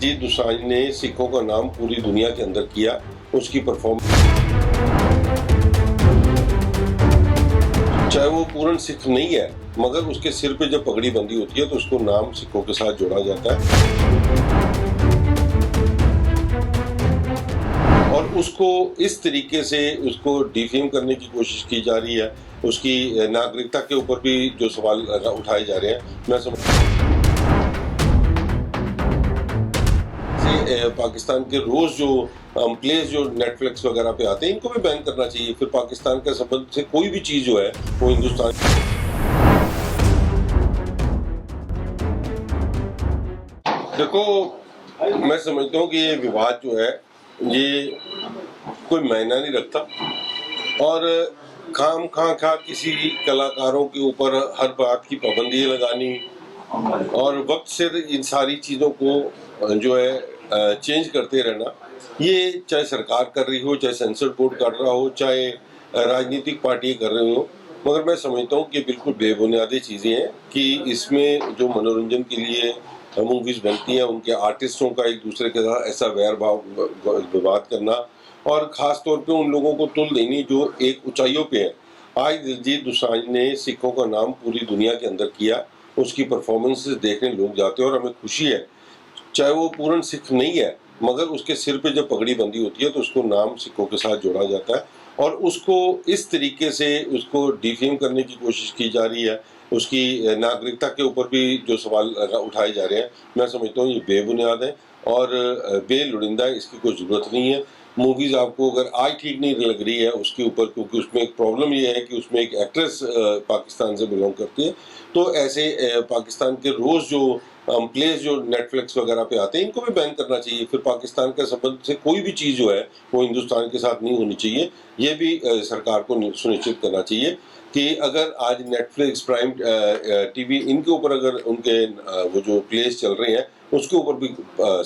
जी दोसांझ ने सिखों का नाम पूरी दुनिया के अंदर किया। उसकी परफॉर्मेंस, चाहे वो पूर्ण सिख नहीं है, मगर उसके सिर पे जब पगड़ी बंदी होती है तो उसको नाम सिखों के साथ जोड़ा जाता है और उसको इस तरीके से उसको डिफेम करने की कोशिश की जा रही है। उसकी नागरिकता के ऊपर भी जो सवाल उठाए जा रहे हैं, मैं समझ पाकिस्तान के रोज जो प्लेस जो नेटफ्लिक्स वगैरह पे आते हैं, इनको भी बैन करना चाहिए। फिर पाकिस्तान के संबंध से कोई भी चीज जो है वो हिंदुस्तान, देखो मैं समझता हूँ कि ये विवाद जो है ये कोई मायना नहीं रखता और खाम खा किसी कलाकारों के ऊपर हर बात की पाबंदी लगानी और वक्त से इन सारी चीज़ों को जो है चेंज करते रहना, ये चाहे सरकार कर रही हो, चाहे सेंसर बोर्ड कर रहा हो, चाहे राजनीतिक पार्टी कर रही हो, मगर मैं समझता हूँ कि बिल्कुल बेबुनियादी चीज़ें हैं कि इसमें जो मनोरंजन के लिए मूवीज़ बनती हैं, उनके आर्टिस्टों का एक दूसरे के साथ ऐसा वैर भाव विवाद करना और ख़ास तौर पे उन लोगों को तुल देनी जो एक ऊंचाइयों पे है। आज दिलजीत दोसांझ ने सिखों का नाम पूरी दुनिया के अंदर किया। उसकी परफॉर्मेंसेस देखने लोग जाते हैं और हमें खुशी है। चाहे वो पूर्ण सिख नहीं है, मगर उसके सिर पे जब पगड़ी बंदी होती है तो उसको नाम सिखों के साथ जोड़ा जाता है और उसको इस तरीके से उसको डिफेम करने की कोशिश की जा रही है। उसकी नागरिकता के ऊपर भी जो सवाल उठाए जा रहे हैं, मैं समझता हूँ ये बेबुनियाद है और बेलुड़िंदा है, इसकी कोई ज़रूरत नहीं है। मूवीज़ आपको अगर आज ठीक नहीं लग रही है उसके ऊपर, क्योंकि उसमें एक प्रॉब्लम ये है कि उसमें एक एक्ट्रेस पाकिस्तान से बिलोंग करती है, तो ऐसे पाकिस्तान के रोज़ जो प्लेस जो नेटफ्लिक्स वगैरह पे आते हैं, इनको भी बैन करना चाहिए। फिर पाकिस्तान के संबंध से कोई भी चीज़ जो है वो हिंदुस्तान के साथ नहीं होनी चाहिए। ये भी सरकार को सुनिश्चित करना चाहिए कि अगर आज नेटफ्लिक्स, प्राइम टीवी, इनके ऊपर अगर उनके वो जो प्लेस चल रहे हैं उसके ऊपर भी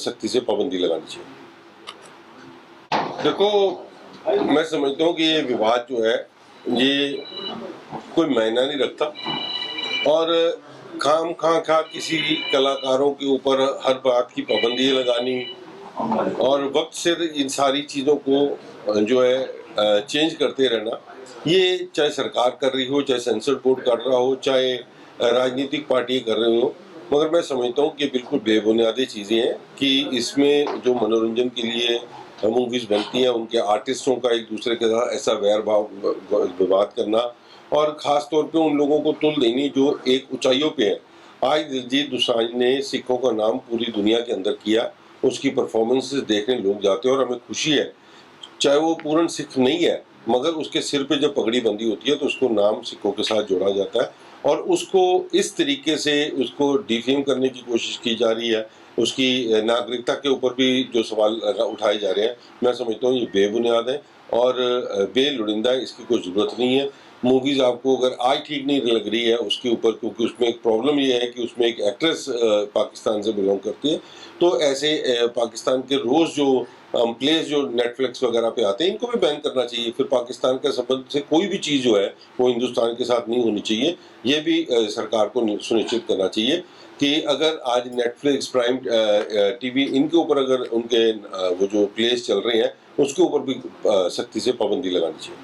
सख्ती से पाबंदी लगानी चाहिए। देखो मैं समझता हूँ कि ये विवाद जो है ये कोई मायना नहीं रखता और खाम खा किसी कलाकारों के ऊपर हर बात की पाबंदी लगानी और वक्त से इन सारी चीज़ों को जो है चेंज करते रहना, ये चाहे सरकार कर रही हो, चाहे सेंसर बोर्ड कर रहा हो, चाहे राजनीतिक पार्टी कर रही हो, मगर मैं समझता हूँ कि बिल्कुल बेबुनियादी चीज़ें हैं कि इसमें जो मनोरंजन के लिए मूवीज़ बनती हैं, उनके आर्टिस्टों का एक दूसरे के साथ ऐसा वैर भाव विवाद करना और ख़ास तौर पे उन लोगों को तुल देनी जो एक ऊंचाइयों पे है। आज दिलजीत दोसांझ ने सिखों का नाम पूरी दुनिया के अंदर किया। उसकी परफॉर्मेंसेस देखने लोग जाते हैं और हमें खुशी है। चाहे वो पूर्ण सिख नहीं है, मगर उसके सिर पे जब पगड़ी बंदी होती है तो उसको नाम सिखों के साथ जोड़ा जाता है और उसको इस तरीके से उसको डिफेम करने की कोशिश की जा रही है। उसकी नागरिकता के ऊपर भी जो सवाल उठाए जा रहे हैं, मैं समझता हूँ ये बेबुनियाद है और बेलुड़िंदा है, इसकी कोई ज़रूरत नहीं है। मूवीज़ आपको अगर आज ठीक नहीं लग रही है उसके ऊपर, क्योंकि उसमें एक प्रॉब्लम ये है कि उसमें एक एक्ट्रेस पाकिस्तान से बिलोंग करती है, तो ऐसे पाकिस्तान के रोज़ जो प्लेस जो नेटफ्लिक्स वगैरह पे आते हैं, इनको भी बैन करना चाहिए। फिर पाकिस्तान के संबंध से कोई भी चीज़ जो है वो हिंदुस्तान के साथ नहीं होनी चाहिए। ये भी सरकार को सुनिश्चित करना चाहिए कि अगर आज नेटफ्लिक्स, प्राइम टीवी, इनके ऊपर अगर उनके वो जो प्लेस चल रहे हैं उसके ऊपर भी सख्ती से पाबंदी लगानी चाहिए।